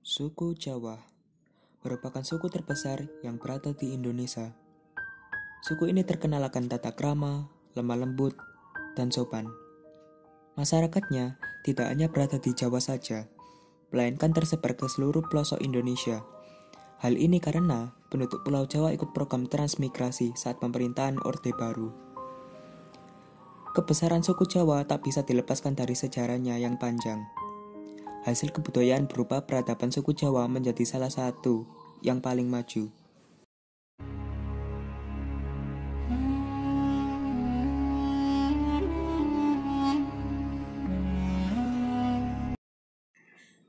Suku Jawa merupakan suku terbesar yang berada di Indonesia. Suku ini terkenal akan tata krama, lemah lembut, dan sopan. Masyarakatnya tidak hanya berada di Jawa saja, melainkan tersebar ke seluruh pelosok Indonesia. Hal ini karena penduduk Pulau Jawa ikut program transmigrasi saat pemerintahan Orde Baru. Kebesaran suku Jawa tak bisa dilepaskan dari sejarahnya yang panjang. Hasil kebudayaan berupa peradaban suku Jawa menjadi salah satu yang paling maju.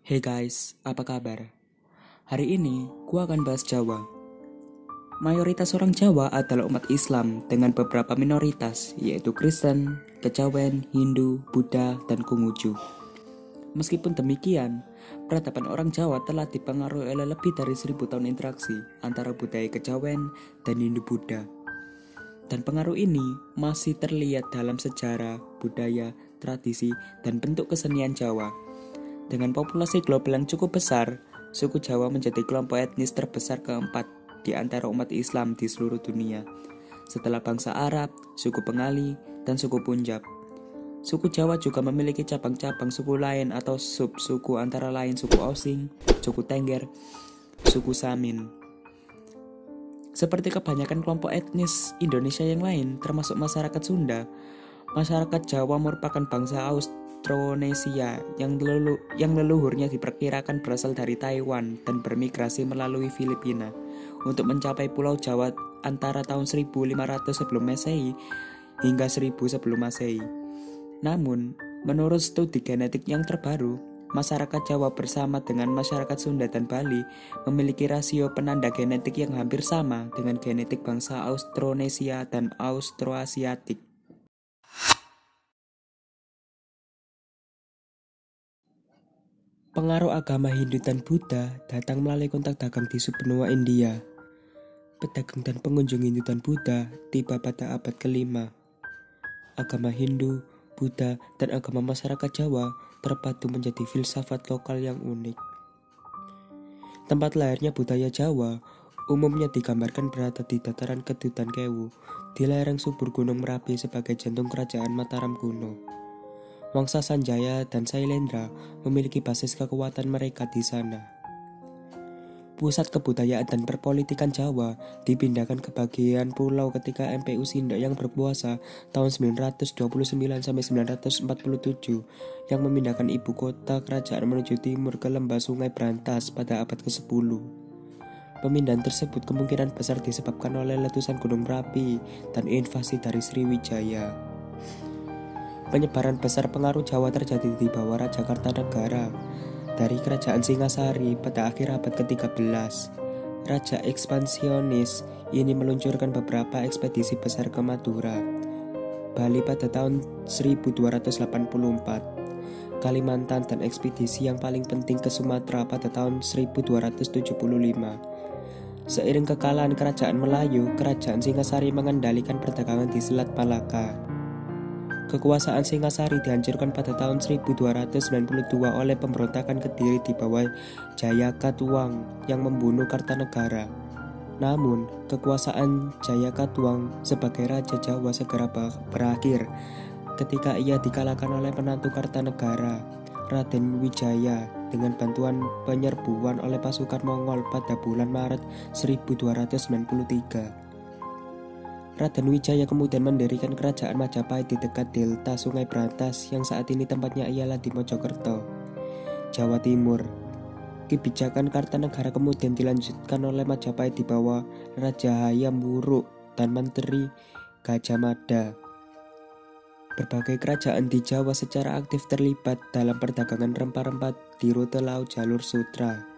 Hey guys, apa kabar? Hari ini gua akan bahas Jawa. Mayoritas orang Jawa adalah umat Islam dengan beberapa minoritas, yaitu Kristen, Kejawen, Hindu, Buddha, dan Konghucu. Meskipun demikian, peradaban orang Jawa telah dipengaruhi oleh lebih dari 1000 tahun interaksi antara budaya Kejawen dan Hindu-Buddha. Dan pengaruh ini masih terlihat dalam sejarah, budaya, tradisi, dan bentuk kesenian Jawa. Dengan populasi global yang cukup besar, suku Jawa menjadi kelompok etnis terbesar keempat di antara umat Islam di seluruh dunia, setelah bangsa Arab, suku Bengali, dan suku Punjab. Suku Jawa juga memiliki cabang-cabang suku lain atau sub-suku antara lain suku Osing, suku Tengger, suku Samin. Seperti kebanyakan kelompok etnis Indonesia yang lain, termasuk masyarakat Sunda, masyarakat Jawa merupakan bangsa Austronesia yang leluhurnya diperkirakan berasal dari Taiwan dan bermigrasi melalui Filipina untuk mencapai Pulau Jawa antara tahun 1500 sebelum Masehi hingga 1000 sebelum Masehi. Namun, menurut studi genetik yang terbaru, masyarakat Jawa bersama dengan masyarakat Sunda dan Bali memiliki rasio penanda genetik yang hampir sama dengan genetik bangsa Austronesia dan Austroasiatik. Pengaruh agama Hindu dan Buddha datang melalui kontak dagang di subbenua India. Pedagang dan pengunjung Hindu dan Buddha tiba pada abad ke-5. Agama Hindu, Buddha, dan agama masyarakat Jawa terpadu menjadi filsafat lokal yang unik. Tempat lahirnya budaya Jawa umumnya digambarkan berada di dataran Kedutan Kewu, di lereng subur Gunung Merapi sebagai jantung kerajaan Mataram kuno. Wangsa Sanjaya dan Sailendra memiliki basis kekuatan mereka di sana. Pusat kebudayaan dan perpolitikan Jawa dipindahkan ke bagian pulau ketika MPU Sindok yang berkuasa tahun 929 sampai 947 yang memindahkan ibu kota kerajaan menuju timur ke lembah Sungai Brantas pada abad ke-10. Pemindahan tersebut kemungkinan besar disebabkan oleh letusan Gunung Merapi dan invasi dari Sriwijaya. Penyebaran besar pengaruh Jawa terjadi di bawah Raja Kartanegara dari Kerajaan Singasari pada akhir abad ke-13. Raja ekspansionis ini meluncurkan beberapa ekspedisi besar ke Madura, Bali pada tahun 1284, Kalimantan, dan ekspedisi yang paling penting ke Sumatera pada tahun 1275. Seiring kekalahan Kerajaan Melayu, Kerajaan Singasari mengendalikan perdagangan di Selat Malaka. Kekuasaan Singasari dihancurkan pada tahun 1292 oleh pemberontakan Kediri di bawah Jayakatwang yang membunuh Kartanegara. Namun, kekuasaan Jayakatwang sebagai Raja Jawa segera berakhir ketika ia dikalahkan oleh penantu Kartanegara, Raden Wijaya, dengan bantuan penyerbuan oleh pasukan Mongol pada bulan Maret 1293. Raden Wijaya kemudian mendirikan kerajaan Majapahit di dekat delta Sungai Brantas yang saat ini tempatnya ialah di Mojokerto, Jawa Timur. Kebijakan Kartanegara kemudian dilanjutkan oleh Majapahit di bawah Raja Hayam Wuruk dan Menteri Gajah Mada. Berbagai kerajaan di Jawa secara aktif terlibat dalam perdagangan rempah-rempah di rute laut jalur Sutra.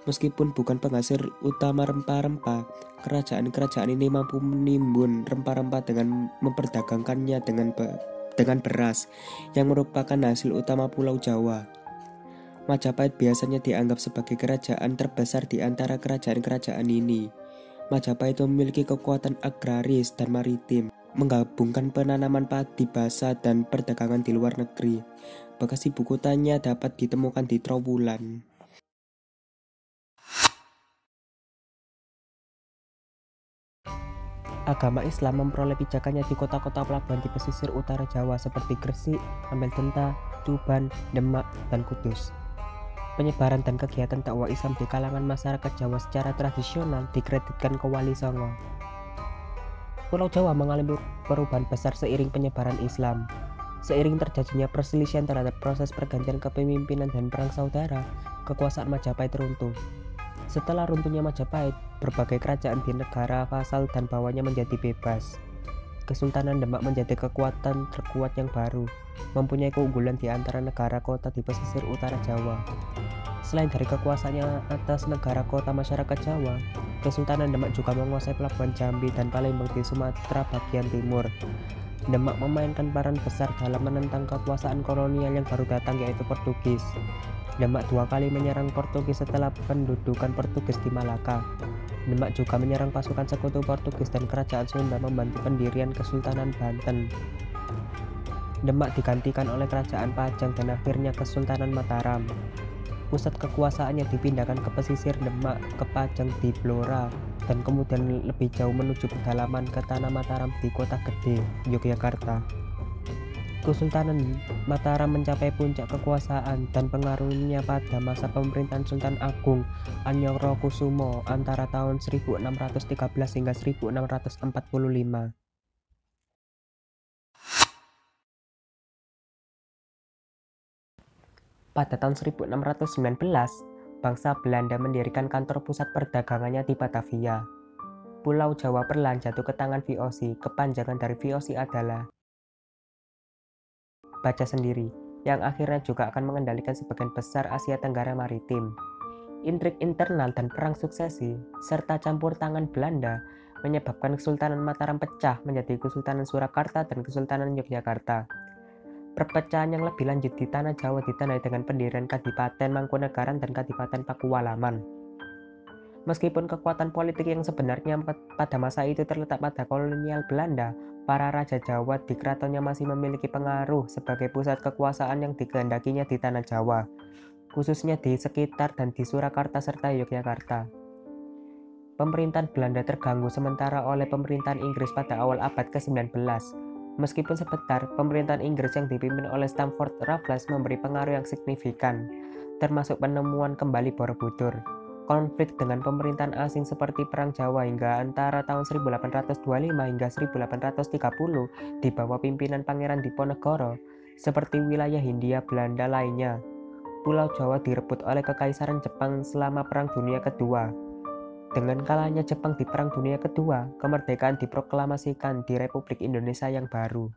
Meskipun bukan penghasil utama rempah-rempah, kerajaan-kerajaan ini mampu menimbun rempah-rempah dengan memperdagangkannya dengan beras, yang merupakan hasil utama Pulau Jawa. Majapahit biasanya dianggap sebagai kerajaan terbesar di antara kerajaan-kerajaan ini. Majapahit memiliki kekuatan agraris dan maritim, menggabungkan penanaman padi basah dan perdagangan di luar negeri. Bekas ibu kotanya dapat ditemukan di Trowulan. Agama Islam memperoleh pijakannya di kota-kota pelabuhan di pesisir utara Jawa seperti Gresik, Ambedkenta, Tuban, Demak, dan Kudus. Penyebaran dan kegiatan dakwah Islam di kalangan masyarakat Jawa secara tradisional dikreditkan ke Wali Songo. Pulau Jawa mengalami perubahan besar seiring penyebaran Islam. Seiring terjadinya perselisihan terhadap proses pergantian kepemimpinan dan perang saudara, kekuasaan Majapahit runtuh. Setelah runtuhnya Majapahit, berbagai kerajaan di negara vasal dan bawahnya menjadi bebas. Kesultanan Demak menjadi kekuatan terkuat yang baru, mempunyai keunggulan di antara negara kota di pesisir utara Jawa. Selain dari kekuasaannya atas negara kota masyarakat Jawa, Kesultanan Demak juga menguasai pelabuhan Jambi dan Palembang di Sumatera bagian timur. Demak memainkan peran besar dalam menentang kekuasaan kolonial yang baru datang, yaitu Portugis. Demak 2 kali menyerang Portugis setelah pendudukan Portugis di Malaka. Demak juga menyerang pasukan sekutu Portugis dan kerajaan Sunda membantu pendirian Kesultanan Banten. Demak digantikan oleh kerajaan Pajang dan akhirnya Kesultanan Mataram. Pusat kekuasaannya dipindahkan ke pesisir Demak ke Pajang di Blora dan kemudian lebih jauh menuju pedalaman ke Tanah Mataram di Kota Gede, Yogyakarta. Kesultanan Mataram mencapai puncak kekuasaan dan pengaruhnya pada masa pemerintahan Sultan Agung Anyorokusumo antara tahun 1613 hingga 1645. Pada tahun 1619, bangsa Belanda mendirikan kantor pusat perdagangannya di Batavia. Pulau Jawa perlahan jatuh ke tangan VOC. Kepanjangan dari VOC adalah baca sendiri, yang akhirnya juga akan mengendalikan sebagian besar Asia Tenggara Maritim. Intrik internal dan perang suksesi, serta campur tangan Belanda, menyebabkan Kesultanan Mataram pecah menjadi Kesultanan Surakarta dan Kesultanan Yogyakarta. Perpecahan yang lebih lanjut di Tanah Jawa ditandai dengan pendirian Kadipaten Mangkunegaran dan Kadipaten Pakualaman. Meskipun kekuatan politik yang sebenarnya pada masa itu terletak pada kolonial Belanda, para raja Jawa di keratonnya masih memiliki pengaruh sebagai pusat kekuasaan yang dikehendakinya di Tanah Jawa, khususnya di sekitar dan di Surakarta serta Yogyakarta. Pemerintahan Belanda terganggu sementara oleh pemerintahan Inggris pada awal abad ke-19. Meskipun sebentar, pemerintahan Inggris yang dipimpin oleh Stamford Raffles memberi pengaruh yang signifikan, termasuk penemuan kembali Borobudur. Konflik dengan pemerintahan asing seperti Perang Jawa hingga antara tahun 1825 hingga 1830 di bawah pimpinan Pangeran Diponegoro, seperti wilayah Hindia Belanda lainnya. Pulau Jawa direbut oleh Kekaisaran Jepang selama Perang Dunia Kedua. Dengan kalahnya Jepang di Perang Dunia Kedua, kemerdekaan diproklamasikan di Republik Indonesia yang baru.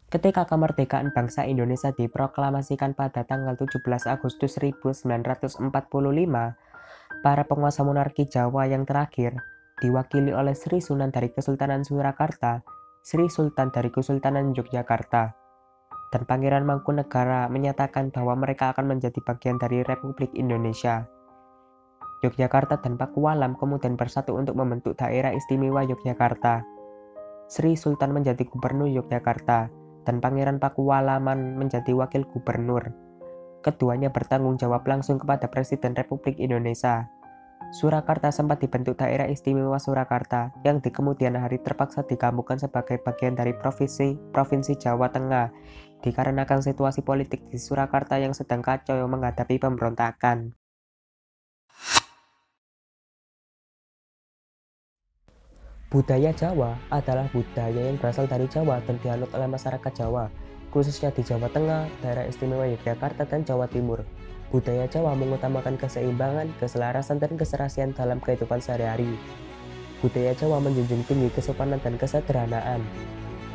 Ketika kemerdekaan bangsa Indonesia diproklamasikan pada tanggal 17 Agustus 1945, para penguasa monarki Jawa yang terakhir, diwakili oleh Sri Sunan dari Kesultanan Surakarta, Sri Sultan dari Kesultanan Yogyakarta, dan Pangeran Mangkunegara menyatakan bahwa mereka akan menjadi bagian dari Republik Indonesia. Yogyakarta dan Pakualam kemudian bersatu untuk membentuk Daerah Istimewa Yogyakarta. Sri Sultan menjadi Gubernur Yogyakarta, dan Pangeran Pakualaman menjadi Wakil Gubernur. Keduanya bertanggung jawab langsung kepada Presiden Republik Indonesia. Surakarta sempat dibentuk Daerah Istimewa Surakarta, yang di kemudian hari terpaksa digabungkan sebagai bagian dari Provinsi Jawa Tengah, dikarenakan situasi politik di Surakarta yang sedang kacau menghadapi pemberontakan. Budaya Jawa adalah budaya yang berasal dari Jawa dan dianut oleh masyarakat Jawa, khususnya di Jawa Tengah, Daerah Istimewa Yogyakarta, dan Jawa Timur. Budaya Jawa mengutamakan keseimbangan, keselarasan, dan keserasian dalam kehidupan sehari-hari. Budaya Jawa menjunjung tinggi kesopanan dan kesederhanaan.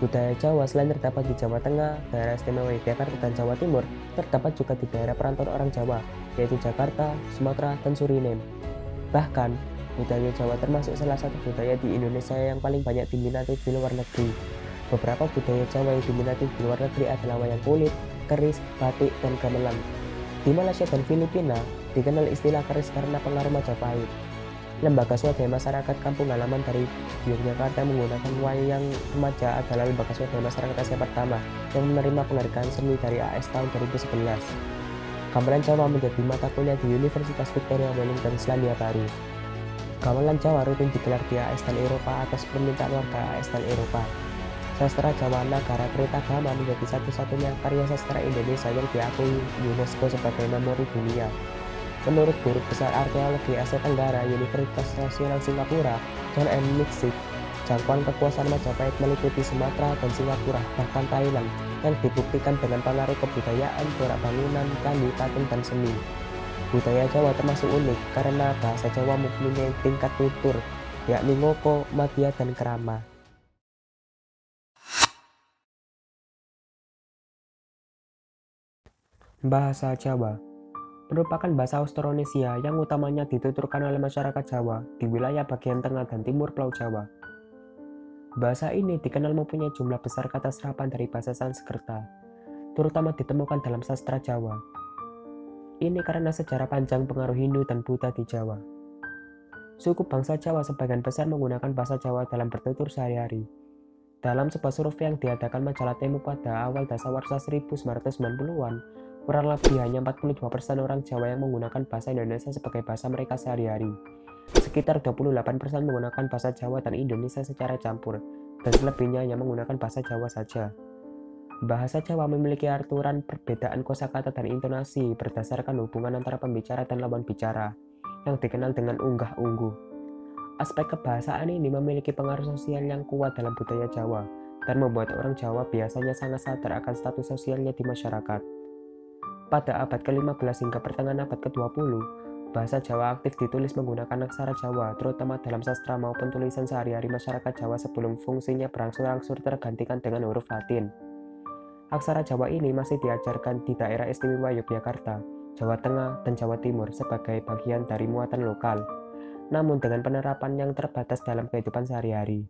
Budaya Jawa selain terdapat di Jawa Tengah, Daerah Istimewa Yogyakarta, dan Jawa Timur, terdapat juga di daerah perantauan orang Jawa, yaitu Jakarta, Sumatera, dan Suriname. Bahkan, budaya Jawa termasuk salah satu budaya di Indonesia yang paling banyak diminati di luar negeri. Beberapa budaya Jawa yang diminati di luar negeri adalah wayang kulit, keris, batik, dan gamelan. Di Malaysia dan Filipina, dikenal istilah keris karena pengaruh Majapahit. Lembaga Swadaya Masyarakat Kampung Halaman dari Yogyakarta menggunakan wayang remaja adalah Lembaga Swadaya Masyarakat Asia pertama yang menerima penghargaan seni dari AS tahun 2011. Gamelan Jawa menjadi mata kuliah di Universitas Victoria Wellington, Selandia Baru. Gamelan Jawa rutin digelar di AS dan Eropa atas permintaan warga AS dan Eropa. Sastra Jawa Nagara Kertagama menjadi satu-satunya karya sastra Indonesia yang diakui UNESCO sebagai memori dunia. Menurut Guru Besar Arkeologi Asia Tenggara Universitas Nasional Singapura, John M. Nixit, jangkauan kekuasaan Majapahit meliputi Sumatera dan Singapura, bahkan Thailand, yang dibuktikan dengan pengaruh kebudayaan, corak bangunan, candi, patung, dan seni. Budaya Jawa termasuk unik karena bahasa Jawa mempunyai tingkat tutur, yakni ngoko, madya, dan kerama. Bahasa Jawa merupakan bahasa Austronesia yang utamanya dituturkan oleh masyarakat Jawa di wilayah bagian tengah dan timur Pulau Jawa. Bahasa ini dikenal mempunyai jumlah besar kata serapan dari bahasa Sanskerta, terutama ditemukan dalam sastra Jawa. Ini karena sejarah panjang pengaruh Hindu dan Buddha di Jawa. Suku bangsa Jawa sebagian besar menggunakan bahasa Jawa dalam bertutur sehari-hari. Dalam sebuah survei yang diadakan majalah Tempo pada awal dasawarsa 1990-an, kurang lebih hanya 42% orang Jawa yang menggunakan bahasa Indonesia sebagai bahasa mereka sehari-hari. Sekitar 28% menggunakan bahasa Jawa dan Indonesia secara campur, dan selebihnya yang menggunakan bahasa Jawa saja. Bahasa Jawa memiliki aturan perbedaan kosakata dan intonasi berdasarkan hubungan antara pembicara dan lawan bicara, yang dikenal dengan unggah-ungguh. Aspek kebahasaan ini memiliki pengaruh sosial yang kuat dalam budaya Jawa, dan membuat orang Jawa biasanya sangat sadar akan status sosialnya di masyarakat. Pada abad ke-15 hingga pertengahan abad ke-20, bahasa Jawa aktif ditulis menggunakan aksara Jawa, terutama dalam sastra maupun tulisan sehari-hari masyarakat Jawa sebelum fungsinya berangsur-angsur tergantikan dengan huruf Latin. Aksara Jawa ini masih diajarkan di daerah istimewa Yogyakarta, Jawa Tengah, dan Jawa Timur sebagai bagian dari muatan lokal, namun dengan penerapan yang terbatas dalam kehidupan sehari-hari.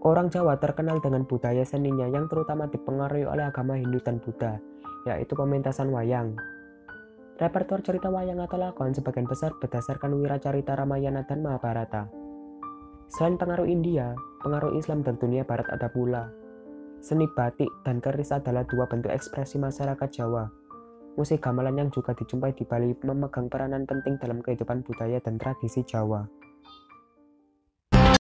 Orang Jawa terkenal dengan budaya seninya yang terutama dipengaruhi oleh agama Hindu dan Buddha, yaitu pementasan wayang. Repertoar cerita wayang atau lakon sebagian besar berdasarkan wiracarita Ramayana dan Mahabharata. Selain pengaruh India, pengaruh Islam dan dunia Barat ada pula. Seni batik dan keris adalah dua bentuk ekspresi masyarakat Jawa. Musik gamelan yang juga dijumpai di Bali memegang peranan penting dalam kehidupan budaya dan tradisi Jawa.